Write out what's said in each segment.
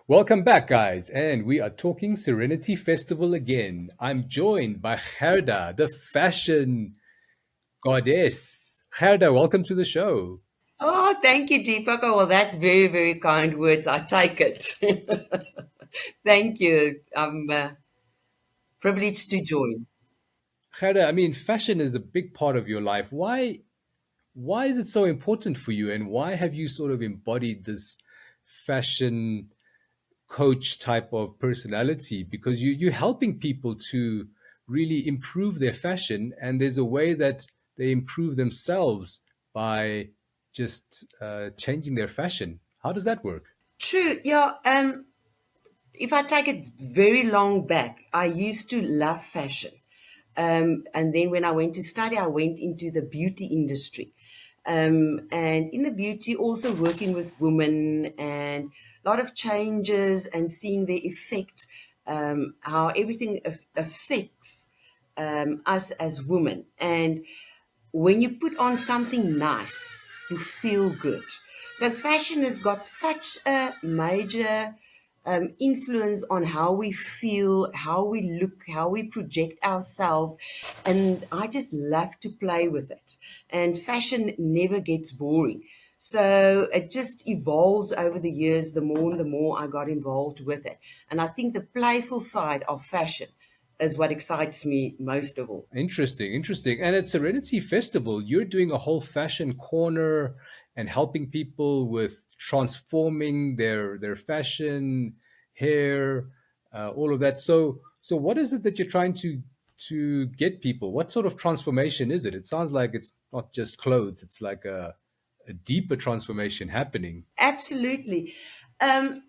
Welcome back, guys, and we are talking Serenity Festival again. I'm joined by Gerda, the fashion goddess. Gerda, welcome to the show. Oh, thank you, Deepak. Oh, well, that's very, very kind words. I take it. Thank you. I'm privileged to join. Gerda, I mean, fashion is a big part of your life. Why is it so important for you, and why have you sort of embodied this fashion coach type of personality? Because you're helping people to really improve their fashion, and there's a way that they improve themselves by just changing their fashion. How does that work? True. Yeah. If I take it very long back, I used to love fashion. And then when I went to study, I went into the beauty industry. And in the beauty, also working with women and a lot of changes and seeing the effect, how everything affects us as women. And when you put on something nice, you feel good. So fashion has got such a major influence on how we feel, how we look, how we project ourselves. And I just love to play with it. And fashion never gets boring. So it just evolves over the years, the more and the more I got involved with it. And I think the playful side of fashion is what excites me most of all. Interesting, interesting. And at Serenity Festival, you're doing a whole fashion corner and helping people with transforming their fashion, hair, all of that. So what is it that you're trying to get people? What sort of transformation is it? It sounds like it's not just clothes. It's like a deeper transformation happening. Absolutely. Um,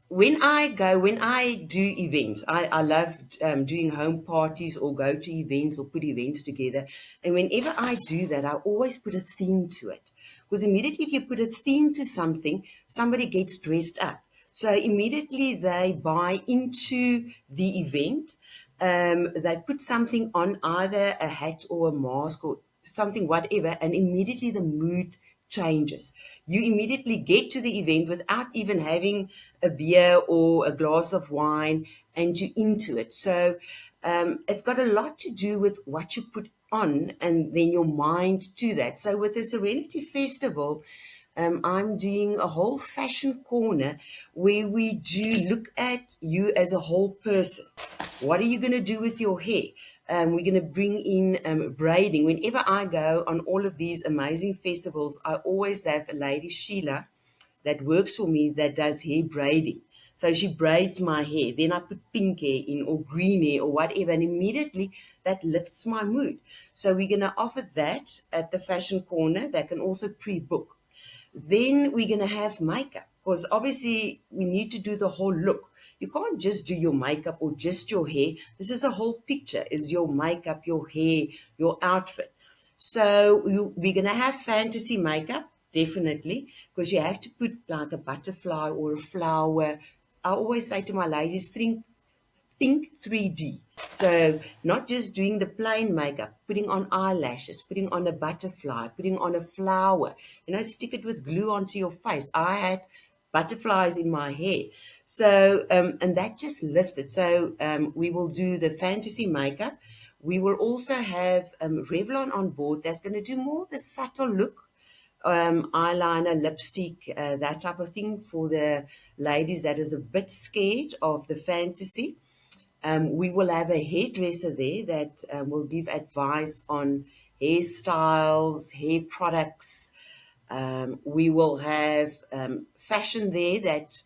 when I do events, I love doing home parties or go to events or put events together. And whenever I do that, I always put a theme to it. Because immediately if you put a theme to something, somebody gets dressed up. So immediately they buy into the event. They put something on, either a hat or a mask or something, whatever, and immediately the mood changes. You immediately get to the event without even having a beer or a glass of wine, and you're into it. So it's got a lot to do with what you put on and then your mind to that. So with the Serenity Festival, I'm doing a whole fashion corner where we do look at you as a whole person. What are you going to do with your hair? We're going to bring in braiding. Whenever I go on all of these amazing festivals, I always have a lady, Sheila, that works for me that does hair braiding. So she braids my hair. Then I put pink hair in or green hair or whatever. And immediately that lifts my mood. So we're going to offer that at the Fashion Corner. They can also pre book. Then we're going to have makeup because obviously we need to do the whole look. You can't just do your makeup or just your hair. This is a whole picture, is your makeup, your hair, your outfit. So we're going to have fantasy makeup, definitely, because you have to put like a butterfly or a flower. I always say to my ladies, think 3D. So not just doing the plain makeup, putting on eyelashes, putting on a butterfly, putting on a flower, stick it with glue onto your face. I had butterflies in my hair. So, and that just lifts it. So we will do the fantasy makeup. We will also have Revlon on board that's going to do more the subtle look, eyeliner, lipstick, that type of thing for the ladies that is a bit scared of the fantasy. We will have a hairdresser there that will give advice on hairstyles, hair products. We will have fashion there that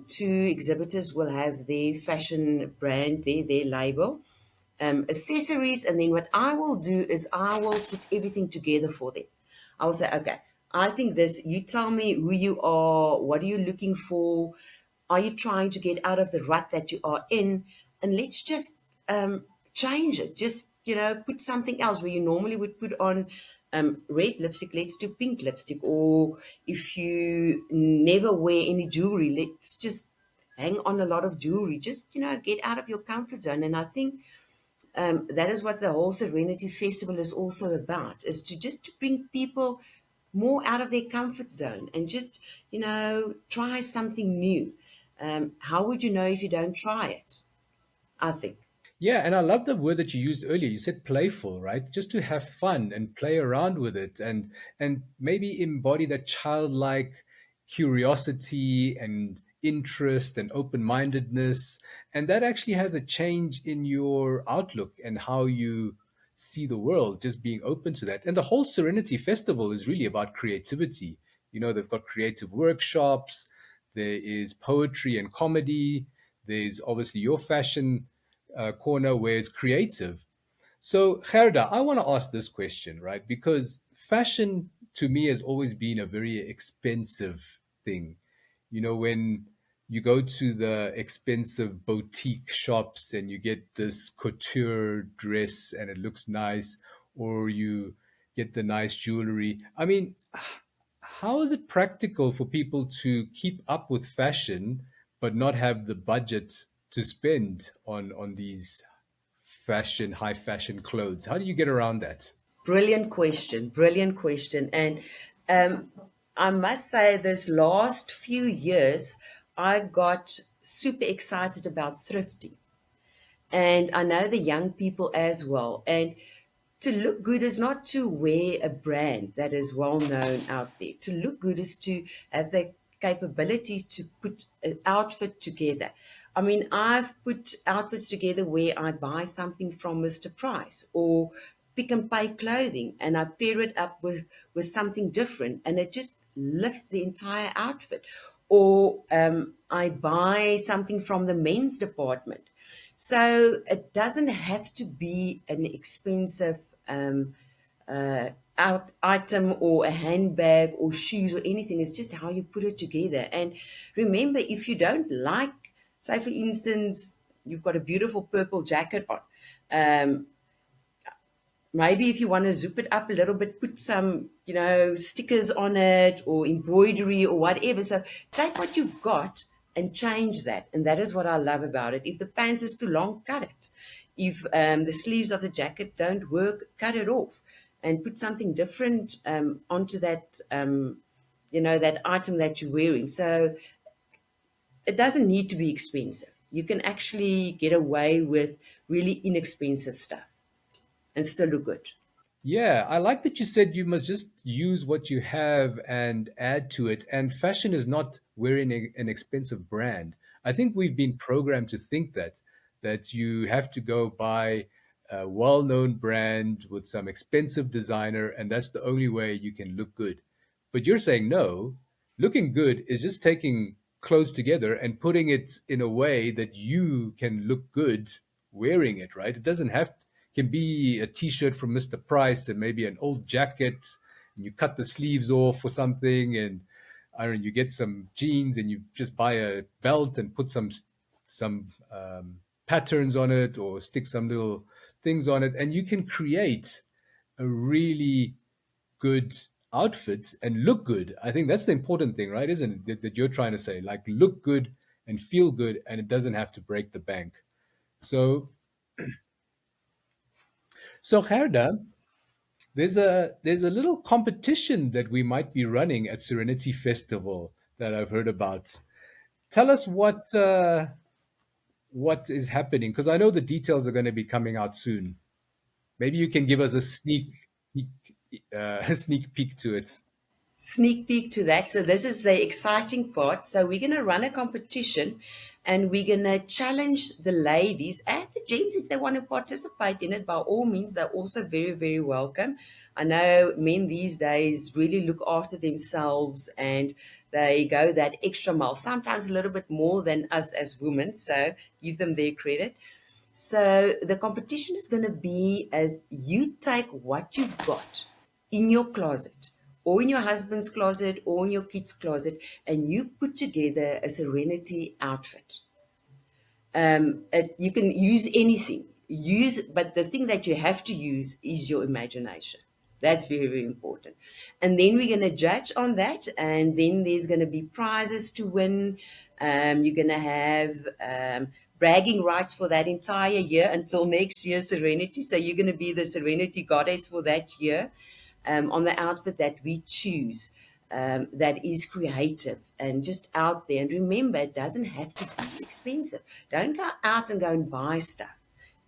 two exhibitors will have their fashion brand there, their label, accessories. And then what I will do is I will put everything together for them. I will say, okay, I think this, you tell me who you are, what are you looking for? Are you trying to get out of the rut that you are in? And let's just change it. Just, put something else where you normally would put on red lipstick, let's do pink lipstick. Or if you never wear any jewelry, let's just hang on a lot of jewelry. Just, get out of your comfort zone. And I think that is what the whole Serenity Festival is also about, is to just to bring people more out of their comfort zone and just, try something new. How would you know if you don't try it? I think. Yeah, and I love the word that you used earlier. You said playful, right? Just to have fun and play around with it and maybe embody that childlike curiosity and interest and open-mindedness. And that actually has a change in your outlook and how you see the world, just being open to that. And the whole Serenity Festival is really about creativity. You know, they've got creative workshops, there is poetry and comedy, there's obviously your fashion corner where it's creative. So, Gerda, I want to ask this question, right? Because fashion to me has always been a very expensive thing. You know, when you go to the expensive boutique shops and you get this couture dress and it looks nice, or you get the nice jewelry. I mean, how is it practical for people to keep up with fashion but not have the budget to spend on these high fashion clothes? How do you get around that? Brilliant question. Brilliant question. And um, I must say, this last few years, I got super excited about thrifting. And I know the young people as well. And to look good is not to wear a brand that is well known out there. To look good is to have the capability to put an outfit together. I mean, I've put outfits together where I buy something from Mr. Price or Pick and Pay clothing and I pair it up with something different and it just lifts the entire outfit. Or I buy something from the men's department, so it doesn't have to be an expensive item or a handbag or shoes or anything. It's just how you put it together. And remember, if you don't like, say for instance, you've got a beautiful purple jacket on. Maybe if you want to zip it up a little bit, put some, stickers on it or embroidery or whatever. So take what you've got and change that. And that is what I love about it. If the pants is too long, cut it. If the sleeves of the jacket don't work, cut it off and put something different onto that, that item that you're wearing. So it doesn't need to be expensive. You can actually get away with really inexpensive stuff and still look good. Yeah, I like that you said you must just use what you have and add to it. And fashion is not wearing an expensive brand. I think we've been programmed to think that you have to go buy a well-known brand with some expensive designer, and that's the only way you can look good. But you're saying no, looking good is just taking clothes together and putting it in a way that you can look good wearing it, right? It doesn't have can be a t-shirt from Mr. Price and maybe an old jacket and you cut the sleeves off or something and I don't know, you get some jeans and you just buy a belt and put some patterns on it or stick some little things on it and you can create a really good outfit and look good. I think that's the important thing, right? Isn't it? That you're trying to say, like, look good and feel good, and it doesn't have to break the bank. So, so Gerda, there's a little competition that we might be running at Serenity Festival that I've heard about. Tell us what is happening because I know the details are going to be coming out soon. Maybe you can give us a a sneak peek to it. Sneak peek to that. So this is the exciting part. So we're going to run a competition and we're going to challenge the ladies and the gents if they want to participate in it. By all means, they're also very, very welcome. I know men these days really look after themselves and they go that extra mile, sometimes a little bit more than us as women. So give them their credit. So the competition is going to be as you take what you've got in your closet or in your husband's closet or in your kids' closet and you put together a Serenity outfit. You can use anything. But the thing that you have to use is your imagination. That's very, very important. And then we're going to judge on that, and then there's going to be prizes to win. You're going to have bragging rights for that entire year until next year, Serenity. So you're going to be the Serenity goddess for that year. on the outfit that we choose, that is creative and just out there. And remember, it doesn't have to be expensive. Don't go out and go and buy stuff.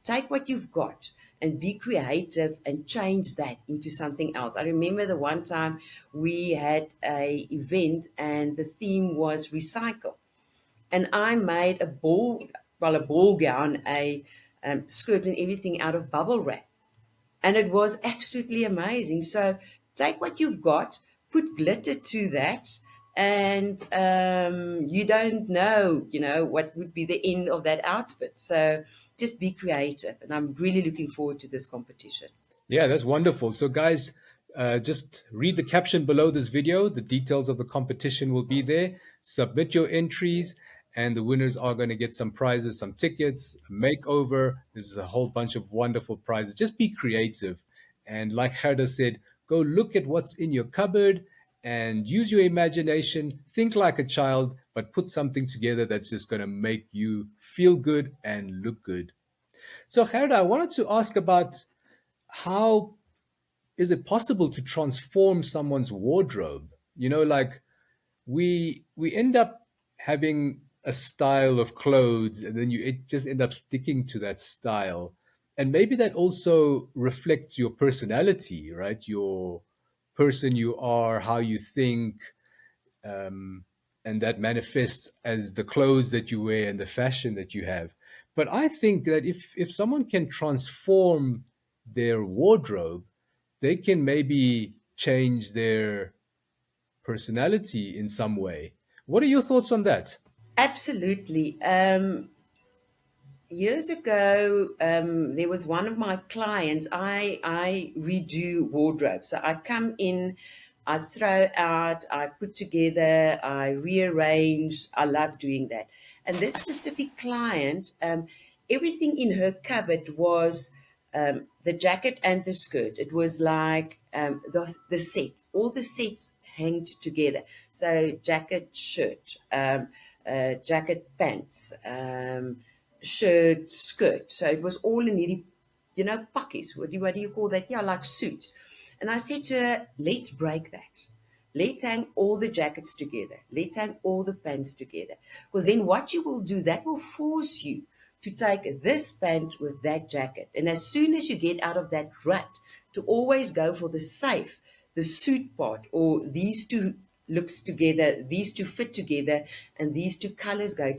Take what you've got and be creative and change that into something else. I remember the one time we had a event and the theme was recycle, and I made a ball gown, a skirt and everything out of bubble wrap, and it was absolutely amazing. So take what you've got, put glitter to that, and you don't know, what would be the end of that outfit. So just be creative, and I'm really looking forward to this competition. Yeah, that's wonderful. So, guys, just read the caption below this video. The details of the competition will be there. Submit your entries, and the winners are going to get some prizes, some tickets, a makeover. This is a whole bunch of wonderful prizes. Just be creative. And like Gerda said, go look at what's in your cupboard and use your imagination. Think like a child, but put something together that's just going to make you feel good and look good. So, Gerda, I wanted to ask about how is it possible to transform someone's wardrobe? Like we end up having a style of clothes, and then you it just end up sticking to that style. And maybe that also reflects your personality, right? Your person you are, how you think, and that manifests as the clothes that you wear and the fashion that you have. But I think that if someone can transform their wardrobe, they can maybe change their personality in some way. What are your thoughts on that? Absolutely. Years ago, there was one of my clients. I redo wardrobe. So I come in, I throw out, I put together, I rearrange. I love doing that. And this specific client, everything in her cupboard was the jacket and the skirt. It was like the set. All the sets hanged together. So jacket, shirt, jacket, pants. Shirt, skirt. So it was all in hierdie, pakkies. What do you call that? Yeah, like suits. And I said to her, let's break that. Let's hang all the jackets together. Let's hang all the pants together. Because then what you will do, that will force you to take this pant with that jacket. And as soon as you get out of that rut, to always go for the safe, the suit part, or these two looks together, these two fit together, and these two colors go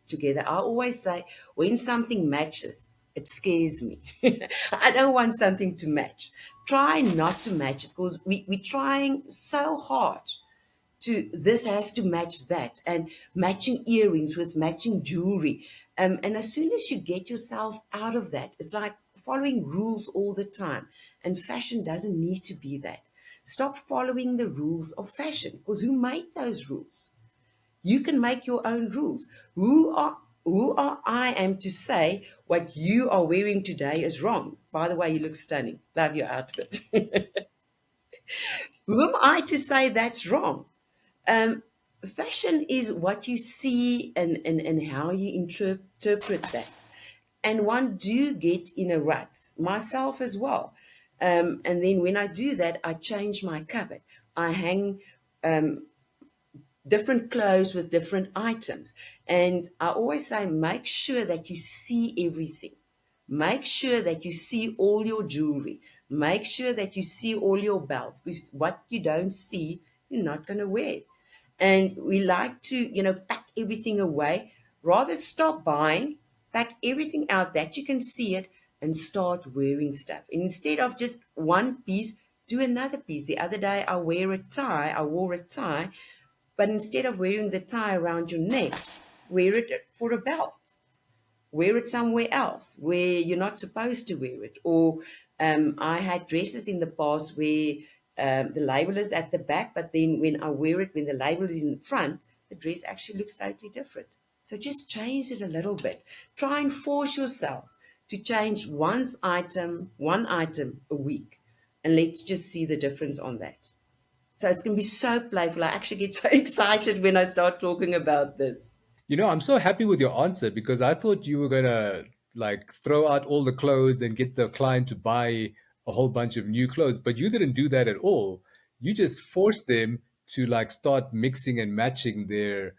together. I always say, when something matches, it scares me. I don't want something to match. Try not to match it, because we're trying so hard to this has to match that, and matching earrings with matching jewelry. And as soon as you get yourself out of that, it's like following rules all the time. And fashion doesn't need to be that. Stop following the rules of fashion, because who made those rules? You can make your own rules. Who are I am to say what you are wearing today is wrong? By the way, you look stunning. Love your outfit. Who am I to say that's wrong? Um, Fashion is what you see, and how you interpret that. And one do get in a rut, myself as well. And then when I do that, I change my cupboard. I hang different clothes with different items. And I always say, make sure that you see everything. Make sure that you see all your jewelry. Make sure that you see all your belts. Because what you don't see, you're not going to wear. And we like to, pack everything away. Rather stop buying, pack everything out that you can see it, and start wearing stuff. And instead of just one piece, do another piece. The other day I wore a tie, but instead of wearing the tie around your neck, wear it for a belt. Wear it somewhere else where you're not supposed to wear it. Or I had dresses in the past where the label is at the back, but then when I wear it, when the label is in the front, the dress actually looks totally different. So just change it a little bit. Try and force yourself to change one item a week. And let's just see the difference on that. So it's going to be so playful. I actually get so excited when I start talking about this. I'm so happy with your answer because I thought you were gonna like throw out all the clothes and get the client to buy a whole bunch of new clothes. But you didn't do that at all. You just forced them to like start mixing and matching their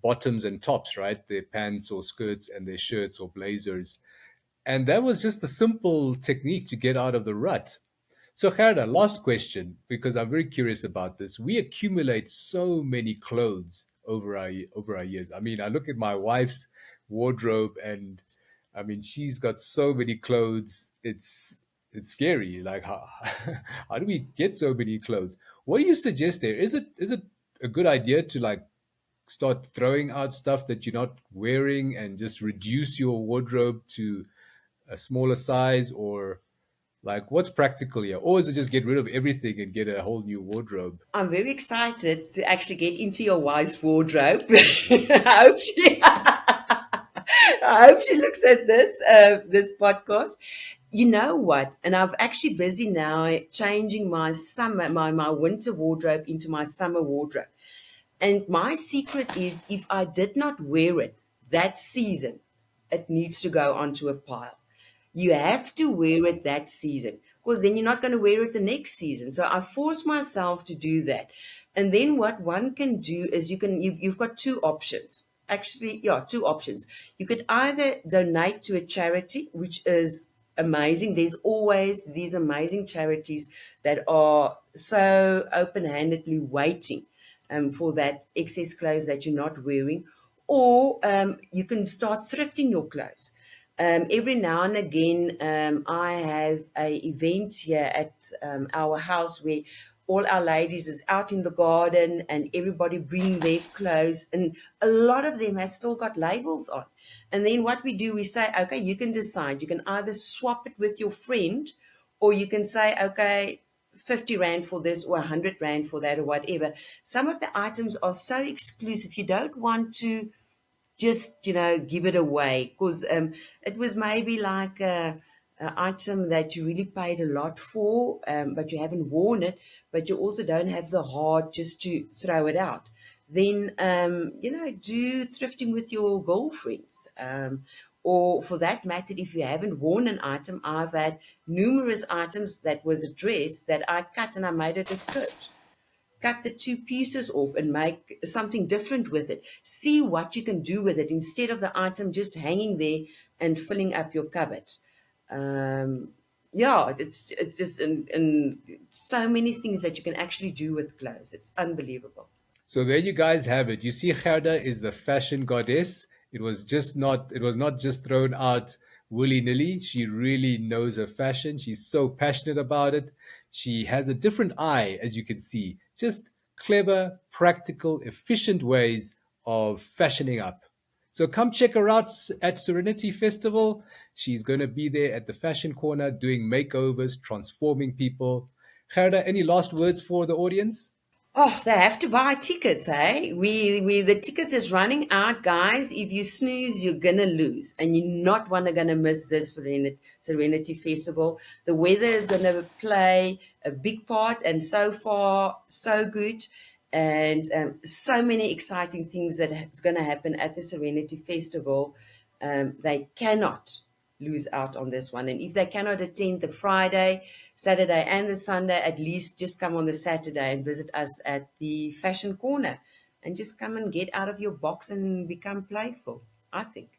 bottoms and tops, right? Their pants or skirts and their shirts or blazers. And that was just a simple technique to get out of the rut. So, Gerda, last question, because I'm very curious about this. We accumulate so many clothes over our years. I mean, I look at my wife's wardrobe, and I mean, she's got so many clothes. It's scary. Like, how how do we get so many clothes? What do you suggest there? Is it a good idea to like start throwing out stuff that you're not wearing and just reduce your wardrobe to a smaller size, or like, what's practical here? Or is it just get rid of everything and get a whole new wardrobe? I'm very excited to actually get into your wife's wardrobe. I hope she, I hope she looks at this podcast. You know what? And I'm actually busy now changing my winter wardrobe into my summer wardrobe. And my secret is if I did not wear it that season, it needs to go onto a pile. You have to wear it that season because then you're not going to wear it the next season. So I force myself to do that. And then what one can do is you've got two options. Actually, yeah, two options. You could either donate to a charity, which is amazing. There's always these amazing charities that are so open-handedly waiting for that excess clothes that you're not wearing, or you can start thrifting your clothes. Every now and again, I have a event here at our house where all our ladies is out in the garden and everybody bring their clothes, and a lot of them has still got labels on. And then what we do, we say, okay, you can decide. You can either swap it with your friend, or you can say, okay, 50 Rand for this or 100 Rand for that or whatever. Some of the items are so exclusive. You don't want to just give it away because it was maybe like a item that you really paid a lot for, but you haven't worn it, but you also don't have the heart just to throw it out. Then do thrifting with your girlfriends, or for that matter, if you haven't worn an item. I've had numerous items that was a dress that I cut and I made it a skirt. Cut the two pieces off and make something different with it. See what you can do with it instead of the item just hanging there and filling up your cupboard. Yeah, it's just and so many things that you can actually do with clothes. It's unbelievable. So there you guys have it. You see, Gerda is the fashion goddess. It was not just thrown out willy-nilly. She really knows her fashion. She's so passionate about it. She has a different eye, as you can see. Just clever, practical, efficient ways of fashioning up. So come check her out at Serenity Festival. She's going to be there at the Fashion Corner doing makeovers, transforming people. Gerda, any last words for the audience? Oh, they have to buy tickets, eh? We the tickets is running out, guys. If you snooze, you're gonna lose, and you're not gonna miss this Serenity Festival. The weather is gonna play a big part, and so far, so good, and so many exciting things that is gonna happen at the Serenity Festival. They cannot lose out on this one. And if they cannot attend the Friday, Saturday, and the Sunday, at least just come on the Saturday and visit us at the Fashion Corner and just come and get out of your box and become playful, I think.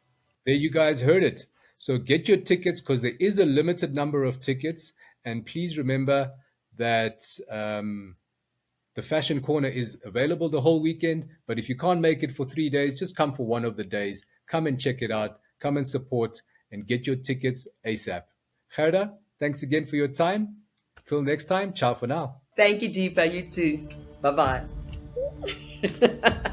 There you guys heard it. So get your tickets because there is a limited number of tickets. And please remember that the Fashion Corner is available the whole weekend. But if you can't make it for 3 days, just come for one of the days. Come and check it out. Come and support and get your tickets ASAP. Gerda, thanks again for your time. Till next time, ciao for now. Thank you, Deepa. You too. Bye bye.